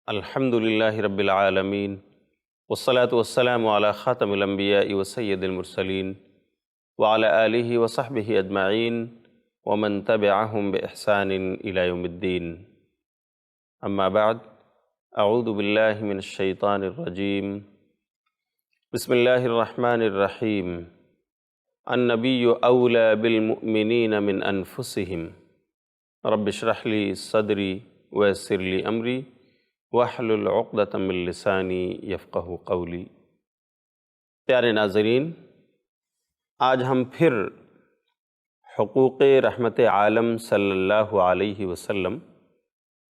الحمد للہ رب العالمین والصلاة والسلام علی خاتم الانبیاء وسید المرسلین وعلی آلہ وصحبہ اجمعین ومن تبعہم بإحسان الی یوم الدین اما بعد اعوذ باللہ من الشیطان الرجیم بسم اللہ الرحمن الرحیم النبی اولی بالمؤمنین من انفسہم رب اشرح لی صدری ویسر لی امری وَاحْلُلْ عُقْدَةً مِّن لِّسَانِي يَفْقَهُ قَوْلِي۔ پیارے ناظرین، آج ہم پھر حقوق رحمت عالم صلی اللہ علیہ وسلم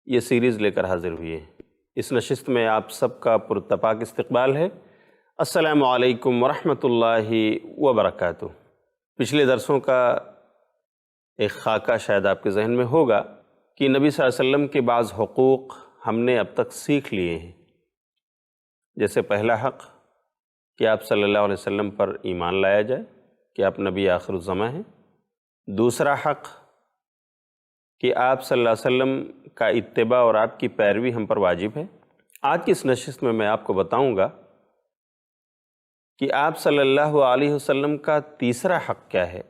یہ سیریز لے کر حاضر ہوئے ہیں۔ اس نشست میں آپ سب کا پرتپاک استقبال ہے۔ السلام علیکم ورحمۃ اللہ وبرکاتہ۔ پچھلے درسوں کا ایک خاکہ شاید آپ کے ذہن میں ہوگا کہ نبی صلی اللہ علیہ وسلم کے بعض حقوق ہم نے اب تک سیکھ لیے ہیں، جیسے پہلا حق کہ آپ صلی اللہ علیہ وسلم پر ایمان لایا جائے کہ آپ نبی آخر الزماں ہیں۔ دوسرا حق کہ آپ صلی اللہ علیہ وسلم کا اتباع اور آپ کی پیروی ہم پر واجب ہے۔ آج کی اس نشست میں آپ کو بتاؤں گا کہ آپ صلی اللہ علیہ وسلم کا تیسرا حق کیا ہے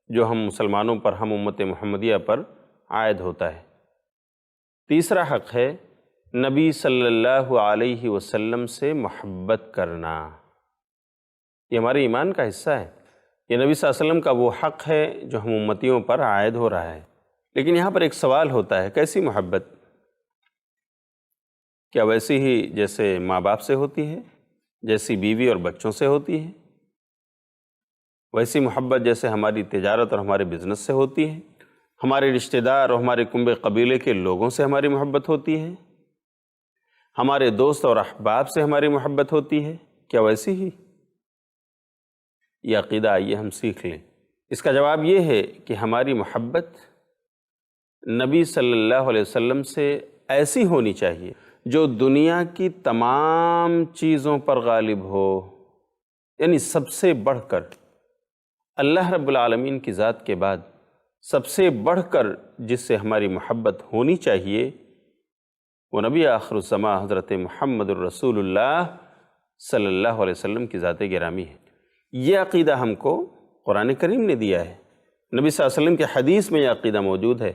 جو ہم مسلمانوں پر، ہم امت محمدیہ پر عائد ہوتا ہے۔ تیسرا حق ہے نبی صلی اللہ علیہ وسلم سے محبت کرنا۔ یہ ہمارے ایمان کا حصہ ہے، یہ نبی صلی اللہ علیہ وسلم کا وہ حق ہے جو ہم امتیوں پر عائد ہو رہا ہے۔ لیکن یہاں پر ایک سوال ہوتا ہے، کیسی محبت؟ کیا ویسی ہی جیسے ماں باپ سے ہوتی ہے، جیسی بیوی اور بچوں سے ہوتی ہے؟ ویسی محبت جیسے ہماری تجارت اور ہمارے بزنس سے ہوتی ہے، ہمارے رشتہ دار اور ہمارے کنبے قبیلے کے لوگوں سے ہماری محبت ہوتی ہے، ہمارے دوست اور احباب سے ہماری محبت ہوتی ہے؟ کیا ویسی ہی؟ یہ عقیدہ آئیے ہم سیکھ لیں۔ اس کا جواب یہ ہے کہ ہماری محبت نبی صلی اللہ علیہ وسلم سے ایسی ہونی چاہیے جو دنیا کی تمام چیزوں پر غالب ہو، یعنی سب سے بڑھ کر اللہ رب العالمین کی ذات کے بعد سب سے بڑھ کر جس سے ہماری محبت ہونی چاہیے وہ نبی آخر الزماں حضرت محمد الرسول اللہ صلی اللہ علیہ وسلم کی ذات گرامی ہے۔ یہ عقیدہ ہم کو قرآن کریم نے دیا ہے، نبی صلی اللہ علیہ وسلم کے حدیث میں یہ عقیدہ موجود ہے۔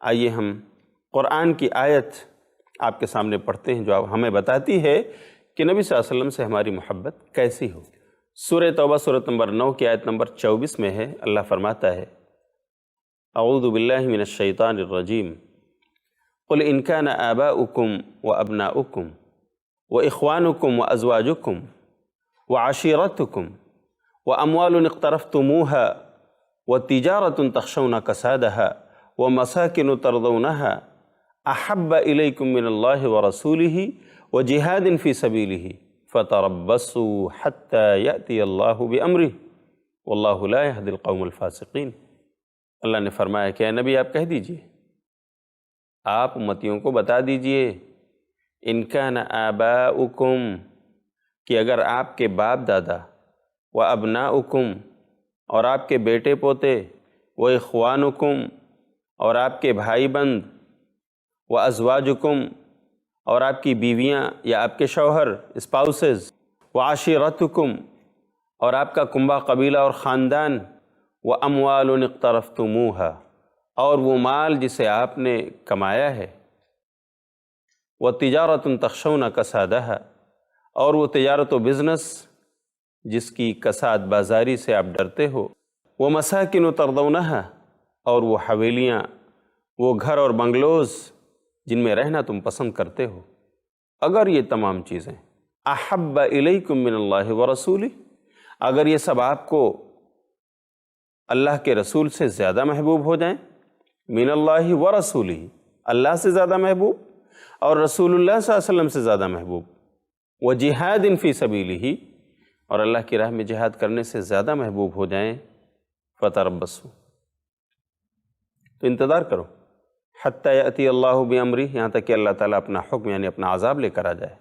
آئیے ہم قرآن کی آیت آپ کے سامنے پڑھتے ہیں جو ہمیں بتاتی ہے کہ نبی صلی اللہ علیہ وسلم سے ہماری محبت کیسی ہو۔ سورہ توبہ سورۃ نمبر 9 کی آیت نمبر 24 میں ہے، اللہ فرماتا ہے اعوذ باللہ من الشیطان الرجیم قل ان کان آباؤکم وابناؤکم واخوانکم وازواجکم وعشیرتکم واموال اقترفتموها وتجارۃ تخشون کسادها ومساکن ترضونها احب الیکم من اللہ ورسولہ وجہاد فی سبیلہ فتربصوا حتی یأتی اللہ بامرہ واللہ لا یہدی القوم الفاسقین۔ اللہ نے فرمایا کہ اے نبی آپ کہہ دیجئے، آپ امتیوں کو بتا دیجئے ان کان آباؤکم کہ اگر آپ کے باپ دادا و ابناؤکم اور آپ کے بیٹے پوتے و اخوانکم اور آپ کے بھائی بند و ازواجکم اور آپ کی بیویاں یا آپ کے شوہر اسپاؤسز و عشیرتکم اور آپ کا کنبہ قبیلہ اور خاندان و اموال اقترفتموها اور وہ مال جسے آپ نے کمایا ہے وہ تجارت تخشون کسادها اور وہ تجارت و بزنس جس کی کساد بازاری سے آپ ڈرتے ہو، وہ مساکن ترضونها اور وہ حویلیاں، وہ گھر اور بنگلوز جن میں رہنا تم پسند کرتے ہو، اگر یہ تمام چیزیں احب الیکم من اللہ ورسولہ، اگر یہ سب آپ کو اللہ کے رسول سے زیادہ محبوب ہو جائیں، من اللہ ورسولہ اللہ سے زیادہ محبوب اور رسول اللہ صلی اللہ علیہ وسلم سے زیادہ محبوب، وجہاد فی سبیلہ اور اللہ کی راہ میں جہاد کرنے سے زیادہ محبوب ہو جائیں، فتربصوا تو انتظار کرو، حتی یأتی اللہ بامرہ یہاں تک کہ اللہ تعالیٰ اپنا حکم یعنی اپنا عذاب لے کر آ جائے،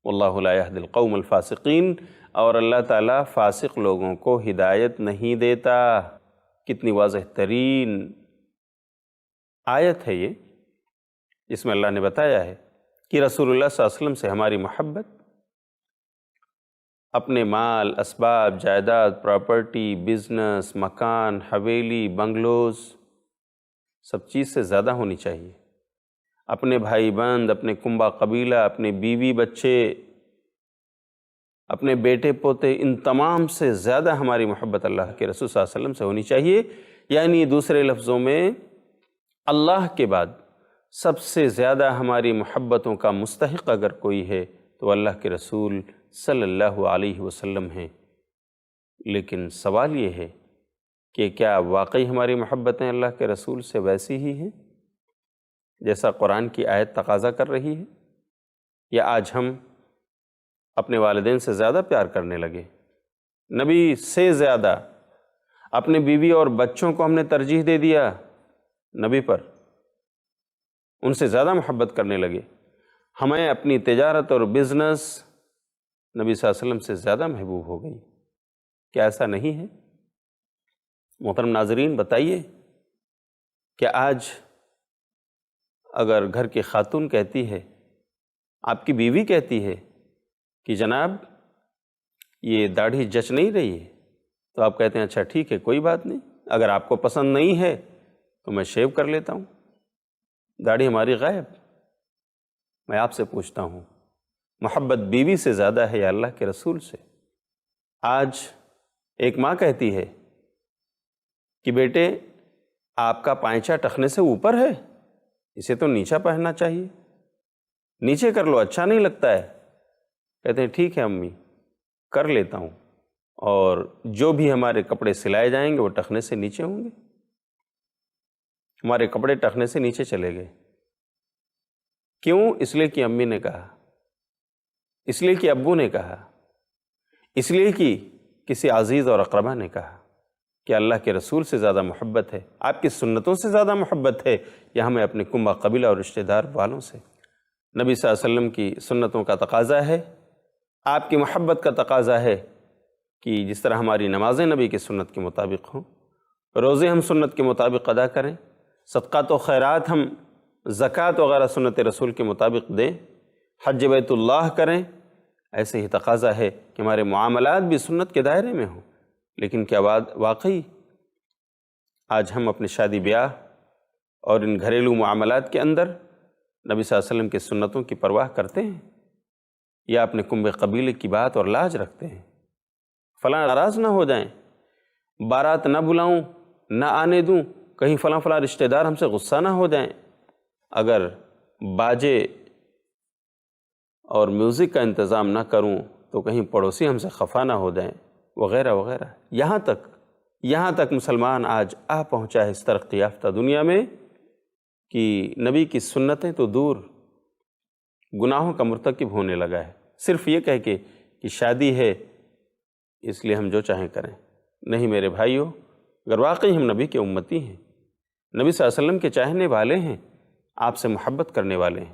واللہ لا یہدی القوم الفاسقین اور اللہ تعالیٰ فاسق لوگوں کو ہدایت نہیں دیتا۔ کتنی واضح ترین آیت ہے یہ، جس میں اللہ نے بتایا ہے کہ رسول اللہ صلی اللہ علیہ وسلم سے ہماری محبت اپنے مال، اسباب، جائیداد، پراپرٹی، بزنس، مکان، حویلی، بنگلوز، سب چیز سے زیادہ ہونی چاہیے۔ اپنے بھائی بند، اپنے کنبہ قبیلہ، اپنے بیوی بچے، اپنے بیٹے پوتے، ان تمام سے زیادہ ہماری محبت اللہ کے رسول صلی اللہ علیہ وسلم سے ہونی چاہیے۔ یعنی دوسرے لفظوں میں اللہ کے بعد سب سے زیادہ ہماری محبتوں کا مستحق اگر کوئی ہے تو اللہ کے رسول صلی اللہ علیہ وسلم ہیں۔ لیکن سوال یہ ہے کہ کیا واقعی ہماری محبتیں اللہ کے رسول سے ویسی ہی ہیں جیسا قرآن کی آیت تقاضا کر رہی ہے، یا آج ہم اپنے والدین سے زیادہ پیار کرنے لگے، نبی سے زیادہ اپنے بیوی اور بچوں کو ہم نے ترجیح دے دیا نبی پر، ان سے زیادہ محبت کرنے لگے، ہمیں اپنی تجارت اور بزنس نبی صلی اللہ علیہ وسلم سے زیادہ محبوب ہو گئی۔ کیا ایسا نہیں ہے؟ محترم ناظرین، بتائیے کہ آج اگر گھر کی خاتون کہتی ہے، آپ کی بیوی کہتی ہے کہ جناب یہ داڑھی جچ نہیں رہی ہے، تو آپ کہتے ہیں اچھا ٹھیک ہے، کوئی بات نہیں، اگر آپ کو پسند نہیں ہے تو میں شیو کر لیتا ہوں، داڑھی ہماری غائب۔ میں آپ سے پوچھتا ہوں، محبت بیوی سے زیادہ ہے یا اللہ کے رسول سے؟ آج ایک ماں کہتی ہے کہ بیٹے آپ کا پائنچا ٹخنے سے اوپر ہے، اسے تو نیچا پہننا چاہیے، نیچے کر لو، اچھا نہیں لگتا ہے۔ کہتے ہیں ٹھیک ہے امی، کر لیتا ہوں، اور جو بھی ہمارے کپڑے سلائے جائیں گے وہ ٹخنے سے نیچے ہوں گے۔ ہمارے کپڑے ٹخنے سے نیچے چلے گئے، کیوں؟ اس لیے کہ امی نے کہا، اس لیے کہ ابو نے کہا، اس لیے کہ کسی عزیز اور اقربا نے کہا کہ اللہ کے رسول سے زیادہ محبت ہے، آپ کی سنتوں سے زیادہ محبت ہے، یا ہمیں اپنے کنبہ قبیلہ اور رشتہ دار والوں سے؟ نبی صلی اللہ علیہ وسلم کی سنتوں کا تقاضا ہے، آپ کی محبت کا تقاضا ہے کہ جس طرح ہماری نمازیں نبی کی سنت کے مطابق ہوں، روزے ہم سنت کے مطابق ادا کریں، صدقات و خیرات ہم زکوٰۃ وغیرہ سنت رسول کے مطابق دیں، حج بیت اللہ کریں، ایسے ہی تقاضا ہے کہ ہمارے معاملات بھی سنت کے دائرے میں ہوں۔ لیکن کیا واقعی آج ہم اپنے شادی بیاہ اور ان گھریلو معاملات کے اندر نبی صلی اللہ علیہ وسلم کی سنتوں کی پرواہ کرتے ہیں، یا اپنے کنبہ قبیلے کی بات اور لاج رکھتے ہیں؟ فلاں ناراض نہ ہو جائیں، بارات نہ بلاؤں، نہ آنے دوں، کہیں فلاں فلاں رشتہ دار ہم سے غصہ نہ ہو جائیں، اگر باجے اور میوزک کا انتظام نہ کروں تو کہیں پڑوسی ہم سے خفا نہ ہو جائیں، وغیرہ وغیرہ۔ یہاں تک مسلمان آج پہنچا ہے اس ترقی یافتہ دنیا میں کہ نبی کی سنتیں تو دور، گناہوں کا مرتکب ہونے لگا ہے، صرف یہ کہہ کے کہ شادی ہے اس لیے ہم جو چاہیں کریں۔ نہیں میرے بھائیوں، اگر واقعی ہم نبی کے امتی ہیں، نبی صلی اللہ علیہ وسلم کے چاہنے والے ہیں، آپ سے محبت کرنے والے ہیں،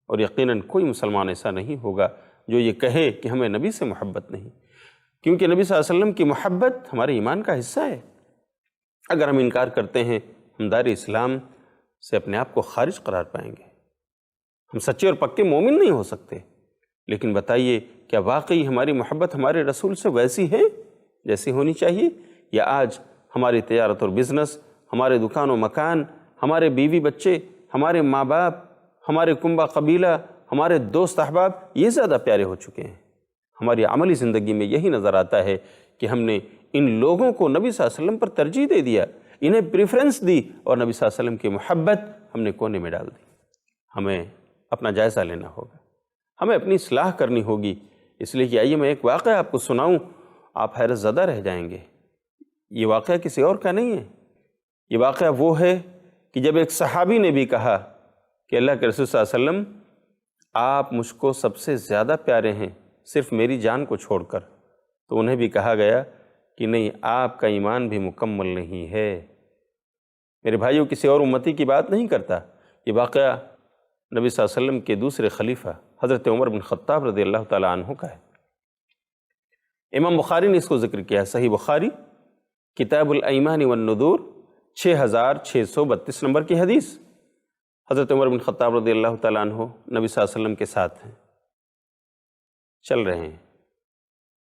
اور یقیناً کوئی مسلمان ایسا نہیں ہوگا جو یہ کہے کہ ہمیں نبی سے محبت نہیں، کیونکہ نبی صلی اللہ علیہ وسلم کی محبت ہمارے ایمان کا حصہ ہے۔ اگر ہم انکار کرتے ہیں، ہم دار اسلام سے اپنے آپ کو خارج قرار پائیں گے، ہم سچے اور پکے مومن نہیں ہو سکتے۔ لیکن بتائیے، کیا واقعی ہماری محبت ہمارے رسول سے ویسی ہے جیسی ہونی چاہیے، یا آج ہماری تجارت اور بزنس، ہمارے دکان و مکان، ہمارے بیوی بچے، ہمارے ماں باپ، ہمارے کنبہ قبیلہ، ہمارے دوست احباب یہ زیادہ پیارے ہو چکے ہیں؟ ہماری عملی زندگی میں یہی نظر آتا ہے کہ ہم نے ان لوگوں کو نبی صلی اللہ علیہ وسلم پر ترجیح دے دیا، انہیں پریفرنس دی، اور نبی صلی اللہ علیہ وسلم کی محبت ہم نے کونے میں ڈال دی۔ ہمیں اپنا جائزہ لینا ہوگا، ہمیں اپنی اصلاح کرنی ہوگی۔ اس لیے کہ آئیے میں ایک واقعہ آپ کو سناؤں، آپ حیرت زدہ رہ جائیں گے۔ یہ واقعہ کسی اور کا نہیں ہے، یہ واقعہ وہ ہے کہ جب ایک صحابی نے بھی کہا کہ اللہ کے رسول صلی اللہ علیہ وسلم آپ مجھ کو سب سے زیادہ پیارے ہیں صرف میری جان کو چھوڑ کر، تو انہیں بھی کہا گیا کہ نہیں، آپ کا ایمان بھی مکمل نہیں ہے۔ میرے بھائیوں، کسی اور امتی کی بات نہیں کرتا، یہ واقعہ نبی صلی اللہ علیہ وسلم کے دوسرے خلیفہ حضرت عمر بن خطاب رضی اللہ تعالیٰ عنہ کا ہے۔ امام بخاری نے اس کو ذکر کیا ہے، صحیح بخاری کتاب الایمان والنذور 6632 نمبر کی حدیث۔ حضرت عمر بن خطاب رضی اللہ تعالیٰ عنہ نبی صلی اللہ علیہ وسلم کے ساتھ ہیں، چل رہے ہیں۔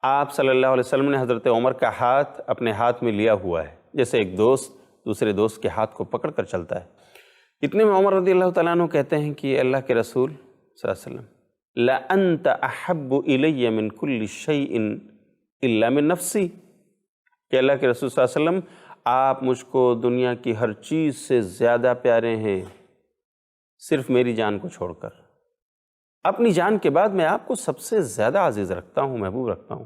آپ صلی اللہ علیہ وسلم نے حضرت عمر کا ہاتھ اپنے ہاتھ میں لیا ہوا ہے، جیسے ایک دوست دوسرے دوست کے ہاتھ کو پکڑ کر چلتا ہے۔ اتنے میں عمر رضی اللہ تعالیٰ عنہ کہتے ہیں کہ اللہ کے رسول صلی اللہ علیہ وسلم لَأَنْتَ أَحَبُّ إِلَيَّ مِنْ كُلِّ شَيْءٍ إِلَّا مِنْ نَفْسِي، کہ اللہ کے رسول صلی اللہ علیہ وسلم آپ مجھ کو دنیا کی ہر چیز سے زیادہ پیارے ہیں صرف میری جان کو چھوڑ کر۔ اپنی جان کے بعد میں آپ کو سب سے زیادہ عزیز رکھتا ہوں، محبوب رکھتا ہوں۔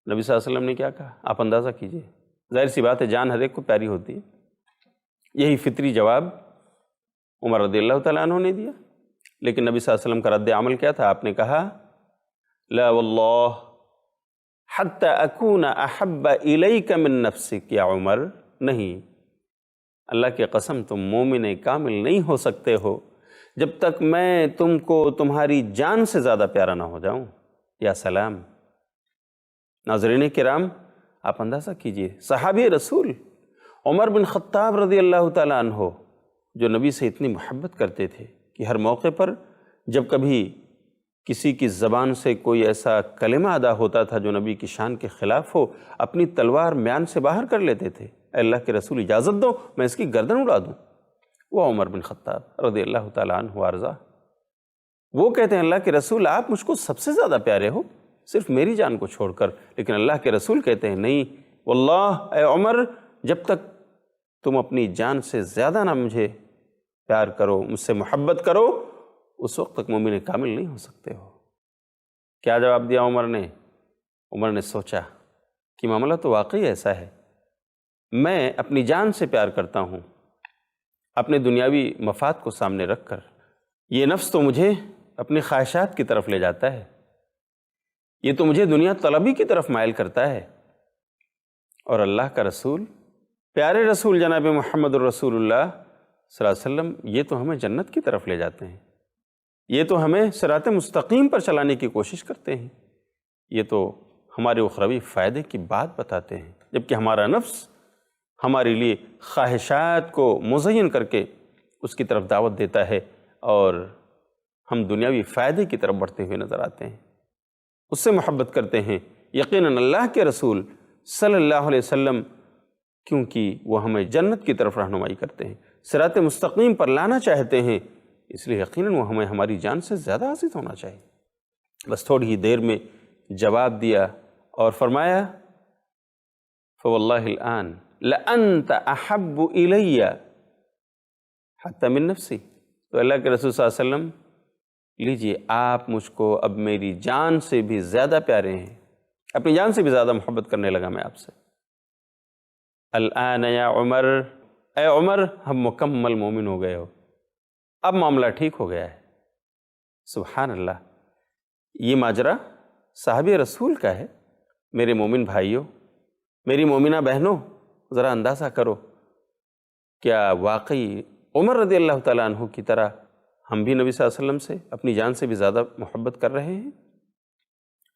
نبی صلی اللہ علیہ وسلم نے کیا کہا؟ آپ اندازہ کیجئے، ظاہر سی بات ہے جان ہر ایک کو پیاری ہوتی ہے۔ یہی فطری جواب عمر رضی اللہ تعالیٰ عنہ نے دیا، لیکن نبی صلی اللہ علیہ وسلم کا رد عمل کیا تھا؟ آپ نے کہا لا واللہ حتی اکون احب الیک من نفسک یا عمر، نہیں، اللہ کی قسم تم مومن کامل نہیں ہو سکتے ہو جب تک میں تم کو تمہاری جان سے زیادہ پیارا نہ ہو جاؤں۔ یا سلام! ناظرین کرام، آپ اندازہ کیجئے، صحابی رسول عمر بن خطاب رضی اللہ تعالیٰ عنہ جو نبی سے اتنی محبت کرتے تھے کہ ہر موقع پر جب کبھی کسی کی زبان سے کوئی ایسا کلمہ ادا ہوتا تھا جو نبی کی شان کے خلاف ہو، اپنی تلوار میان سے باہر کر لیتے تھے، اے اللہ کے رسول اجازت دو میں اس کی گردن اڑا دوں۔ وہ عمر بن خطاب رضی اللہ تعالیٰ عنہ وارضا، وہ کہتے ہیں اللہ کے رسول آپ مجھ کو سب سے زیادہ پیارے ہو صرف میری جان کو چھوڑ کر، لیکن اللہ کے رسول کہتے ہیں نہیں واللہ اے عمر، جب تک تم اپنی جان سے زیادہ نہ مجھے پیار کرو، مجھ سے محبت کرو، اس وقت تک مومن کامل نہیں ہو سکتے ہو۔ کیا جواب دیا عمر نے؟ عمر نے سوچا کہ معاملہ تو واقعی ایسا ہے، میں اپنی جان سے پیار کرتا ہوں اپنے دنیاوی مفاد کو سامنے رکھ کر، یہ نفس تو مجھے اپنی خواہشات کی طرف لے جاتا ہے، یہ تو مجھے دنیا طلبی کی طرف مائل کرتا ہے، اور اللہ کا رسول، پیارے رسول جناب محمد الرسول اللہ صلی اللہ علیہ وسلم، یہ تو ہمیں جنت کی طرف لے جاتے ہیں، یہ تو ہمیں صراط مستقیم پر چلانے کی کوشش کرتے ہیں، یہ تو ہمارے اخروی فائدے کی بات بتاتے ہیں، جبکہ ہمارا نفس ہمارے لیے خواہشات کو مزین کر کے اس کی طرف دعوت دیتا ہے، اور ہم دنیاوی فائدے کی طرف بڑھتے ہوئے نظر آتے ہیں، اس سے محبت کرتے ہیں۔ یقیناً اللہ کے رسول صلی اللہ علیہ وسلم، کیونکہ وہ ہمیں جنت کی طرف رہنمائی کرتے ہیں، صراط مستقیم پر لانا چاہتے ہیں، اس لیے یقیناً وہ ہمیں ہماری جان سے زیادہ عزیز ہونا چاہیے۔ بس تھوڑی ہی دیر میں جواب دیا اور فرمایا فواللہ الآن لأنت احب الی حتی من نفسی، تو اللہ کے رسول صلی اللہ علیہ وسلم لیجئے آپ مجھ کو اب میری جان سے بھی زیادہ پیارے ہیں، اپنی جان سے بھی زیادہ محبت کرنے لگا میں آپ سے۔ الآن یا عمر، اے عمر ہم مکمل مومن ہو گئے ہو، اب معاملہ ٹھیک ہو گیا ہے۔ سبحان اللہ، یہ ماجرا صحابی رسول کا ہے۔ میرے مومن بھائیوں، میری مومنہ بہنوں، ذرا اندازہ کرو، کیا واقعی عمر رضی اللہ تعالیٰ عنہ کی طرح ہم بھی نبی صلی اللہ علیہ وسلم سے اپنی جان سے بھی زیادہ محبت کر رہے ہیں،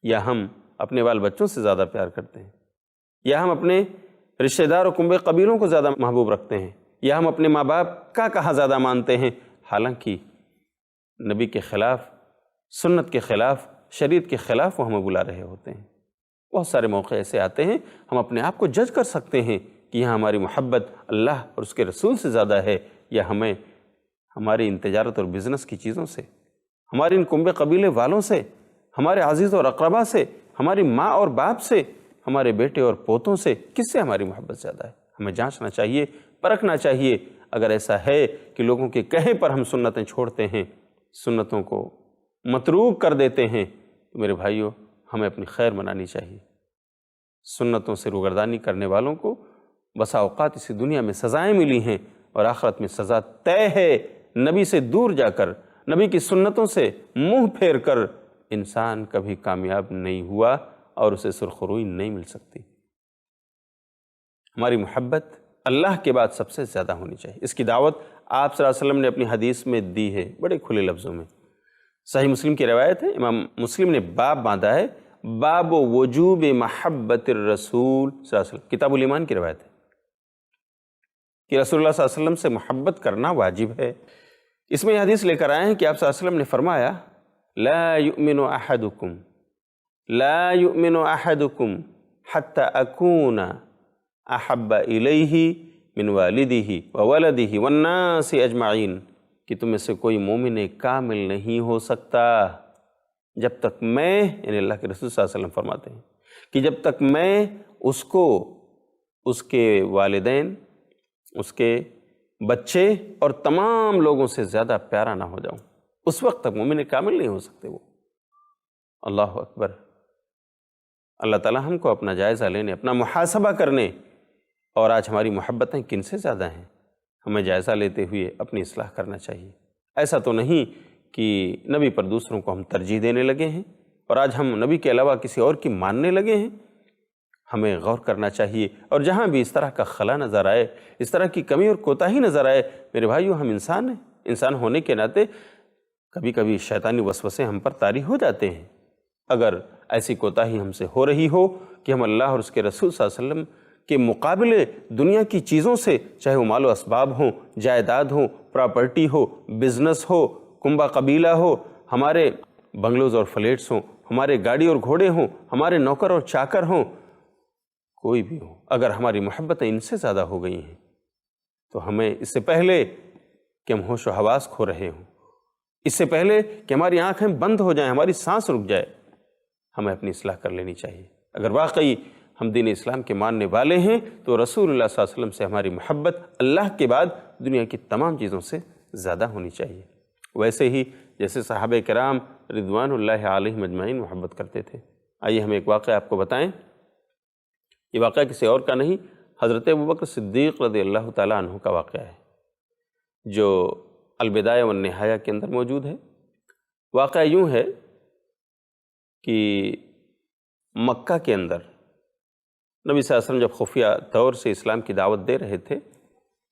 یا ہم اپنے بال بچوں سے زیادہ پیار کرتے ہیں، یا ہم اپنے رشتہ دار و کنبے قبیلوں کو زیادہ محبوب رکھتے ہیں، یا ہم اپنے ماں باپ کا کہا زیادہ مانتے ہیں، حالانکہ نبی کے خلاف، سنت کے خلاف، شریعت کے خلاف وہ ہمیں بلا رہے ہوتے ہیں۔ بہت سارے موقع ایسے آتے ہیں ہم اپنے آپ کو جج کر سکتے ہیں کہ یہاں ہماری محبت اللہ اور اس کے رسول سے زیادہ ہے، یا ہمیں ہماری ان تجارت اور بزنس کی چیزوں سے، ہمارے ان کنبے قبیلے والوں سے، ہمارے عزیز اور اقربا سے، ہماری ماں اور باپ سے، ہمارے بیٹے اور پوتوں سے، کس سے ہماری محبت زیادہ ہے؟ ہمیں جانچنا چاہیے، پرکھنا چاہیے۔ اگر ایسا ہے کہ لوگوں کے کہے پر ہم سنتیں چھوڑتے ہیں، سنتوں کو متروک کر دیتے ہیں، تو میرے بھائیوں ہمیں اپنی خیر منانی چاہیے۔ سنتوں سے روگردانی کرنے والوں کو بسا اوقات اسی دنیا میں سزائیں ملی ہیں، اور آخرت میں سزا طے ہے۔ نبی سے دور جا کر، نبی کی سنتوں سے منہ پھیر کر انسان کبھی کامیاب نہیں ہوا، اور اسے سرخروئی نہیں مل سکتی۔ ہماری محبت اللہ کے بعد سب سے زیادہ ہونی چاہیے۔ اس کی دعوت آپ صلی اللہ علیہ وسلم نے اپنی حدیث میں دی ہے، بڑے کھلے لفظوں میں۔ صحیح مسلم کی روایت ہے، امام مسلم نے باب باندھا ہے، باب وجوب محبت الرسول صلی اللہ علیہ وسلم، کتاب الایمان کی روایت ہے کہ رسول اللہ صلی اللہ علیہ وسلم سے محبت کرنا واجب ہے۔ اس میں یہ حدیث لے کر آئے ہیں کہ آپ صلی اللہ علیہ وسلم نے فرمایا لا یؤمن احدکم لا یؤمن احدکم حتی اکون احب الیہ من والدہ وولدہ والناس اجمعین، کہ تم میں سے کوئی مومن کامل نہیں ہو سکتا جب تک میں، یعنی اللہ کے رسول صلی اللہ علیہ وسلم فرماتے ہیں کہ جب تک میں اس کو، اس کے والدین، اس کے بچے اور تمام لوگوں سے زیادہ پیارا نہ ہو جاؤں، اس وقت تک مومن کامل نہیں ہو سکتے وہ۔ اللہ اکبر۔ اللہ تعالیٰ ہم کو اپنا جائزہ لینے، اپنا محاسبہ کرنے، اور آج ہماری محبتیں کن سے زیادہ ہیں، ہمیں جائزہ لیتے ہوئے اپنی اصلاح کرنا چاہیے۔ ایسا تو نہیں کہ نبی پر دوسروں کو ہم ترجیح دینے لگے ہیں اور آج ہم نبی کے علاوہ کسی اور کی ماننے لگے ہیں۔ ہمیں غور کرنا چاہیے، اور جہاں بھی اس طرح کا خلا نظر آئے، اس طرح کی کمی اور کوتاہی نظر آئے، میرے بھائیو ہم انسان ہیں، انسان ہونے کے ناطے کبھی کبھی شیطانی وسوسے ہم پر طاری ہو جاتے ہیں۔ اگر ایسی کوتاہی ہم سے ہو رہی ہو کہ ہم اللہ اور اس کے رسول صلی اللہ علیہ وسلم کے مقابلے دنیا کی چیزوں سے، چاہے وہ مال و اسباب ہوں، جائیداد ہوں، پراپرٹی ہو، بزنس ہو، کنبہ قبیلہ ہو، ہمارے بنگلوز اور فلیٹس ہوں، ہمارے گاڑی اور گھوڑے ہوں، ہمارے نوکر اور چاکر ہوں، کوئی بھی ہو، اگر ہماری محبتیں ان سے زیادہ ہو گئی ہیں تو ہمیں اس سے پہلے کہ ہم ہوش و حواس کھو رہے ہوں، اس سے پہلے کہ ہماری آنکھیں بند ہو جائیں، ہماری سانس رک جائے، ہمیں اپنی اصلاح کر لینی چاہیے۔ اگر واقعی ہم دین اسلام کے ماننے والے ہیں تو رسول اللہ صلی اللہ علیہ وسلم سے ہماری محبت اللہ کے بعد دنیا کی تمام چیزوں سے زیادہ ہونی چاہیے، ویسے ہی جیسے صحابہ کرام رضوان اللہ علیہم اجمعین محبت کرتے تھے۔ آئیے ہم ایک واقعہ آپ کو بتائیں۔ یہ واقعہ کسی اور کا نہیں، حضرت ابوبکر صدیق رضی اللہ تعالیٰ عنہ کا واقعہ ہے، جو البدایہ والنہایہ کے اندر موجود ہے۔ واقعہ یوں ہے کہ مکہ کے اندر نبی صلی اللہ علیہ وسلم جب خفیہ طور سے اسلام کی دعوت دے رہے تھے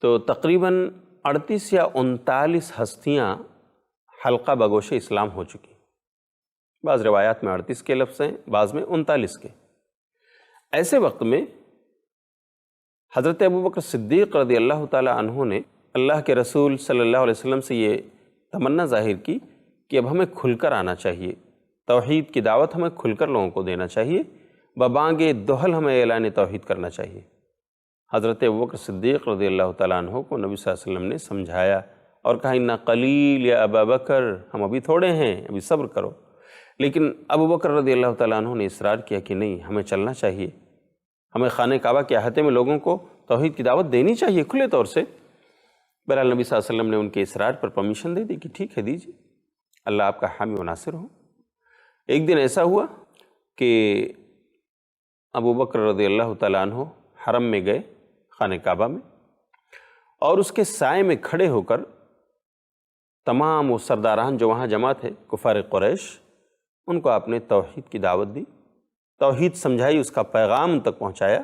تو تقریباً 38 یا 39 ہستیاں حلقہ بگوش اسلام ہو چکی، بعض روایات میں 38 کے لفظ ہیں، بعض میں 39 کے۔ ایسے وقت میں حضرت ابوبکر صدیق رضی اللہ تعالی عنہ نے اللہ کے رسول صلی اللہ علیہ وسلم سے یہ تمنا ظاہر کی کہ اب ہمیں کھل کر آنا چاہیے، توحید کی دعوت ہمیں کھل کر لوگوں کو دینا چاہیے، ببانگ دہل ہمیں اعلان توحید کرنا چاہیے۔ حضرت ابوبکر صدیق رضی اللہ تعالیٰ عنہ کو نبی صلی اللہ علیہ وسلم نے سمجھایا اور کہا اِنَّ قلیل یا ابا بکر، ہم ابھی تھوڑے ہیں، ابھی صبر کرو۔ لیکن ابوبکر رضی اللہ تعالیٰ عنہ نے اصرار کیا کہ نہیں، ہمیں چلنا چاہیے، ہمیں خانہ کعبہ کے احاطے میں لوگوں کو توحید کی دعوت دینی چاہیے کھلے طور سے۔ بہرحال نبی صلی اللہ علیہ وسلم نے ان کے اصرار پر پرمیشن دے دی کہ ٹھیک ہے دیجیے، اللہ آپ کا حامی و ناصر ہو۔ ایک دن ایسا ہوا کہ ابوبکر رضی اللہ تعالیٰ عنہ حرم میں گئے، خانہ کعبہ میں، اور اس کے سائے میں کھڑے ہو کر تمام وہ سرداران جو وہاں جمع تھے کفار قریش، ان کو آپ نے توحید کی دعوت دی، توحید سمجھائی، اس کا پیغام ان تک پہنچایا،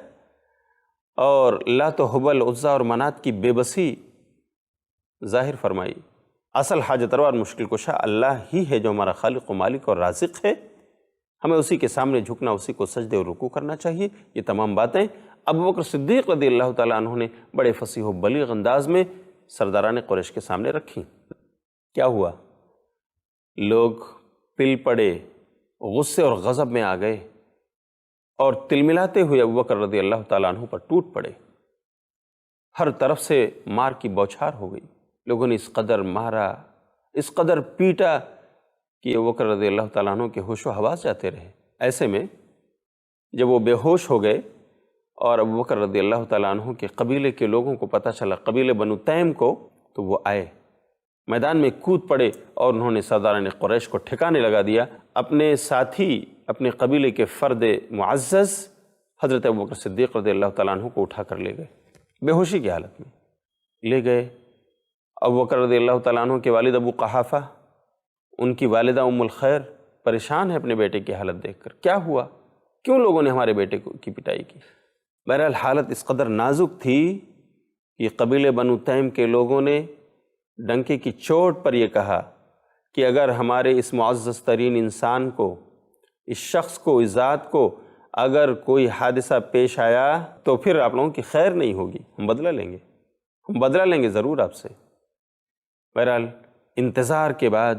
اور لات و حبل، عزا اور منات کی بے بسی ظاہر فرمائی۔ اصل حاجت روا اور مشکل کشا اللہ ہی ہے جو ہمارا خالق و مالک اور رازق ہے، ہمیں اسی کے سامنے جھکنا، اسی کو سجدے اور رکوع کرنا چاہیے۔ یہ تمام باتیں ابوبکر صدیق رضی اللہ تعالیٰ عنہ نے بڑے فصیح و بلیغ انداز میں سرداران قریش کے سامنے رکھی۔ کیا ہوا؟ لوگ پل پڑے، غصے اور غضب میں آ گئے اور تلملاتے ہوئے ابوبکر رضی اللہ تعالیٰ عنہ پر ٹوٹ پڑے۔ ہر طرف سے مار کی بوچھار ہو گئی، لوگوں نے اس قدر مارا، اس قدر پیٹا کہ ابوبکر رضی اللہ تعالیٰ عنہ کے ہوش و حواس جاتے رہے۔ ایسے میں جب وہ بے ہوش ہو گئے اور ابوبکر رضی اللہ تعالیٰ عنہ کے قبیلے کے لوگوں کو پتہ چلا، قبیلے بنو تیم کو، تو وہ آئے، میدان میں کود پڑے اور انہوں نے سرداران قریش کو ٹھکانے لگا دیا۔ اپنے ساتھی، اپنے قبیلے کے فرد معزز حضرت ابوبکر صدیق رضی اللہ تعالیٰ عنہ کو اٹھا کر لے گئے، بے ہوشی کی حالت میں لے گئے۔ ابوبکر رضی اللہ تعالیٰ عنہ کے والد ابو قحافہ، ان کی والدہ ام الخیر پریشان ہے اپنے بیٹے کی حالت دیکھ کر، کیا ہوا، کیوں لوگوں نے ہمارے بیٹے کی پٹائی کی؟ بہرحال حالت اس قدر نازک تھی کہ قبیلے بنو تیم کے لوگوں نے ڈنکے کی چوٹ پر یہ کہا کہ اگر ہمارے اس معزز ترین انسان کو، اس شخص کو، اس ذات کو اگر کوئی حادثہ پیش آیا تو پھر آپ لوگوں کی خیر نہیں ہوگی، ہم بدلہ لیں گے۔ ہم بدلہ لیں گے ضرور آپ سے۔ بہرحال انتظار کے بعد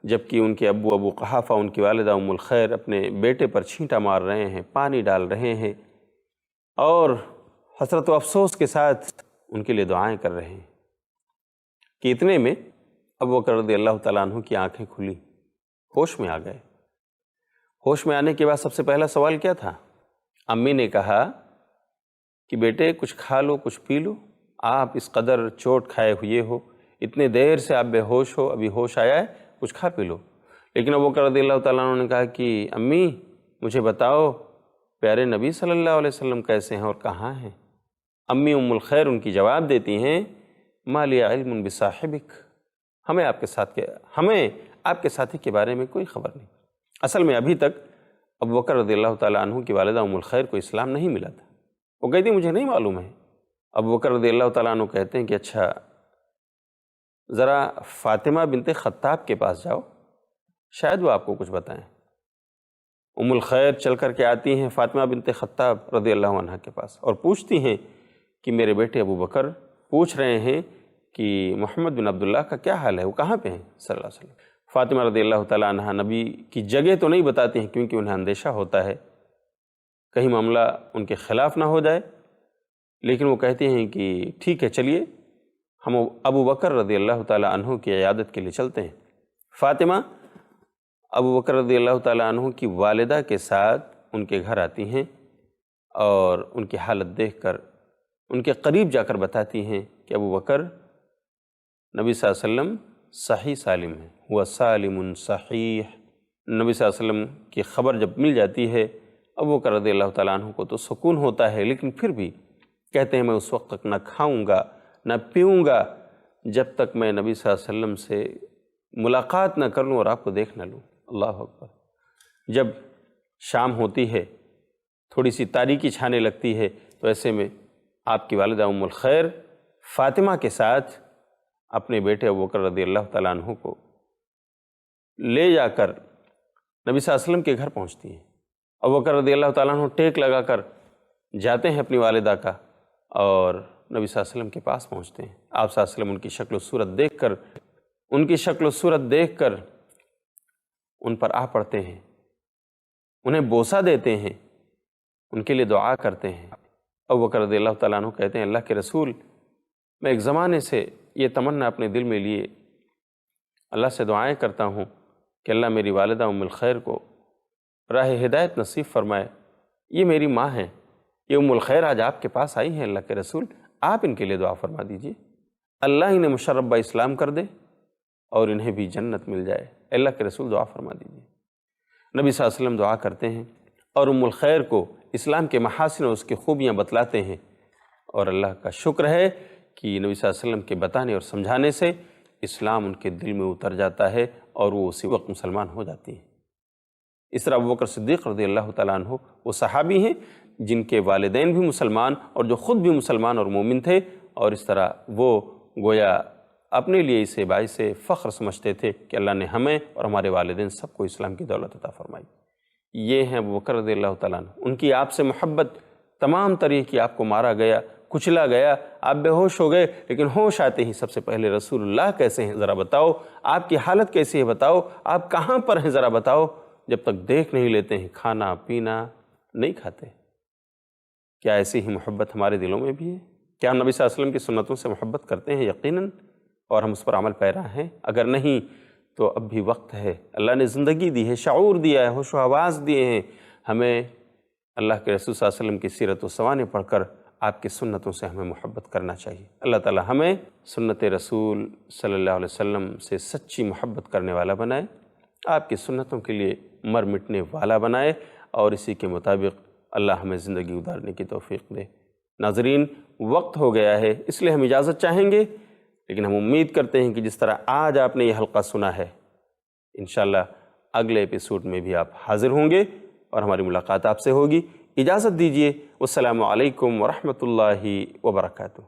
جب کہ ان کے ابو قحافہ، ان کی والدہ ام الخیر اپنے بیٹے پر چھینٹا مار رہے ہیں، پانی ڈال رہے ہیں اور حسرت و افسوس کے ساتھ ان کے لیے دعائیں کر رہے ہیں کہ اتنے میں ابو بکر رضی اللہ تعالیٰ عنہ کی آنکھیں کھلی، ہوش میں آ گئے۔ ہوش میں آنے کے بعد سب سے پہلا سوال کیا تھا؟ امی نے کہا کہ بیٹے کچھ کھا لو، کچھ پی لو، آپ اس قدر چوٹ کھائے ہوئے ہو، اتنے دیر سے آپ بے ہوش ہو، ابھی ہوش آیا ہے، کچھ کھا پی لو۔ لیکن ابو بکر رضی اللہ تعالیٰ عنہ نے کہا کہ امی مجھے بتاؤ پیارے نبی صلی اللہ علیہ وسلم کیسے ہیں اور کہاں ہیں؟ امی ام الخیر ان کی جواب دیتی ہیں ما لی علم بصاحبک، ہمیں آپ کے ساتھی کے بارے میں کوئی خبر نہیں۔ اصل میں ابھی تک ابو بکر رضی اللہ تعالیٰ عنہ کی والدہ ام الخیر کو اسلام نہیں ملا تھا، وہ کہتی مجھے نہیں معلوم ہے۔ ابو بکر رضی اللہ تعالیٰ عنہ کہتے ہیں کہ اچھا ذرا فاطمہ بنت خطاب کے پاس جاؤ، شاید وہ آپ کو کچھ بتائیں۔ ام الخیر چل کر کے آتی ہیں فاطمہ بنت خطاب رضی اللہ عنہ کے پاس اور پوچھتی ہیں کہ میرے بیٹے ابو بکر پوچھ رہے ہیں کہ محمد بن عبداللہ کا کیا حال ہے، وہ کہاں پہ ہیں صلی اللہ علیہ وسلم۔ فاطمہ رضی اللہ تعالیٰ عنہ نبی کی جگہ تو نہیں بتاتی ہیں کیونکہ انہیں اندیشہ ہوتا ہے کہیں معاملہ ان کے خلاف نہ ہو جائے، لیکن وہ کہتے ہیں کہ ٹھیک ہے چلیے ہم ابو بکر رضی اللہ تعالیٰ عنہ کی عیادت کے لیے چلتے ہیں۔ فاطمہ ابو بکر رضی اللہ تعالیٰ عنہ کی والدہ کے ساتھ ان کے گھر آتی ہیں اور ان کی حالت دیکھ کر ان کے قریب جا کر بتاتی ہیں کہ ابو بکر نبی صلی اللہ علیہ وسلم صحیح سالم ہے، ہوا سالم صحیح۔ نبی صلی اللہ علیہ وسلم کی خبر جب مل جاتی ہے ابو بکر رضی اللہ تعالیٰ عنہ کو تو سکون ہوتا ہے، لیکن پھر بھی کہتے ہیں میں اس وقت تک نہ کھاؤں گا نہ پیوں گا جب تک میں نبی صلی اللہ علیہ وسلم سے ملاقات نہ کر لوں اور آپ کو دیکھ نہ لوں۔ اللہ اکبر۔ جب شام ہوتی ہے، تھوڑی سی تاریکی چھانے لگتی ہے، تو ایسے میں آپ کی والدہ ام الخیر فاطمہ کے ساتھ اپنے بیٹے ابو بکر رضی اللہ تعالیٰ عنہ کو لے جا کر نبی صلی اللہ علیہ وسلم کے گھر پہنچتی ہیں۔ ابو بکر رضی اللہ تعالیٰ عنہ ٹیک لگا کر جاتے ہیں اپنی والدہ کا اور نبی صلی اللہ علیہ وسلم کے پاس پہنچتے ہیں۔ آپ صلی اللہ علیہ وسلم ان کی شکل و صورت دیکھ کر ان پر آ پڑتے ہیں، انہیں بوسہ دیتے ہیں، ان کے لیے دعا کرتے ہیں۔ ابو بکر رضی اللہ تعالیٰ عنہ کہتے ہیں اللہ کے رسول میں ایک زمانے سے یہ تمنا اپنے دل میں لیے اللہ سے دعائیں کرتا ہوں کہ اللہ میری والدہ ام الخیر کو راہ ہدایت نصیب فرمائے۔ یہ میری ماں ہیں، یہ ام الخیر آج آپ کے پاس آئی ہیں، اللہ کے رسول آپ ان کے لیے دعا فرما دیجئے، اللہ انہیں مشرب اسلام کر دے اور انہیں بھی جنت مل جائے، اللہ کے رسول دعا فرما دیجئے۔ نبی صلی اللہ علیہ وسلم دعا کرتے ہیں اور ام الخیر کو اسلام کے محاسن اور اس کی خوبیاں بتلاتے ہیں، اور اللہ کا شکر ہے کہ نبی صلی اللہ علیہ وسلم کے بتانے اور سمجھانے سے اسلام ان کے دل میں اتر جاتا ہے اور وہ اسی وقت مسلمان ہو جاتی ہیں۔ اس طرح ابو بکر صدیق رضی اللہ تعالیٰ عنہ وہ صحابی ہیں جن کے والدین بھی مسلمان اور جو خود بھی مسلمان اور مومن تھے، اور اس طرح وہ گویا اپنے لیے اسے باعث فخر سمجھتے تھے کہ اللہ نے ہمیں اور ہمارے والدین سب کو اسلام کی دولت عطا فرمائی۔ یہ ہیں ابو بکر رضی اللہ تعالیٰ عنہ، ان کی آپ سے محبت تمام طرح کی، آپ کو مارا گیا، کچلا گیا، آپ بے ہوش ہو گئے، لیکن ہوش آتے ہی سب سے پہلے رسول اللہ کیسے ہیں ذرا بتاؤ، آپ کی حالت کیسی ہے بتاؤ، آپ کہاں پر ہیں ذرا بتاؤ۔ جب تک دیکھ نہیں لیتے ہیں کھانا پینا نہیں کھاتے۔ کیا ایسی ہی محبت ہمارے دلوں میں بھی ہے؟ کیا ہم نبی صلی اللہ علیہ وسلم کی سنتوں سے محبت کرتے ہیں یقیناً، اور ہم اس پر عمل پیرا ہیں؟ اگر نہیں تو اب بھی وقت ہے، اللہ نے زندگی دی ہے، شعور دیا ہے، ہوش و حواس دیے ہیں، ہمیں اللہ کے رسول صلی اللہ علیہ وسلم کی سیرت و سوانح پڑھ کر آپ کی سنتوں سے ہمیں محبت کرنا چاہیے۔ اللہ تعالی ہمیں سنت رسول صلی اللہ علیہ وسلم سے سچی محبت کرنے والا بنائے، آپ کی سنتوں کے لیے مر مٹنے والا بنائے، اور اسی کے مطابق اللہ ہمیں زندگی گزارنے کی توفیق دے۔ ناظرین، وقت ہو گیا ہے، اس لیے ہم اجازت چاہیں گے، لیکن ہم امید کرتے ہیں کہ جس طرح آج آپ نے یہ حلقہ سنا ہے، انشاءاللہ اگلے ایپیسوڈ میں بھی آپ حاضر ہوں گے اور ہماری ملاقات آپ سے ہوگی۔ اجازت دیجیے، والسلام علیکم ورحمۃ اللہ وبرکاتہ۔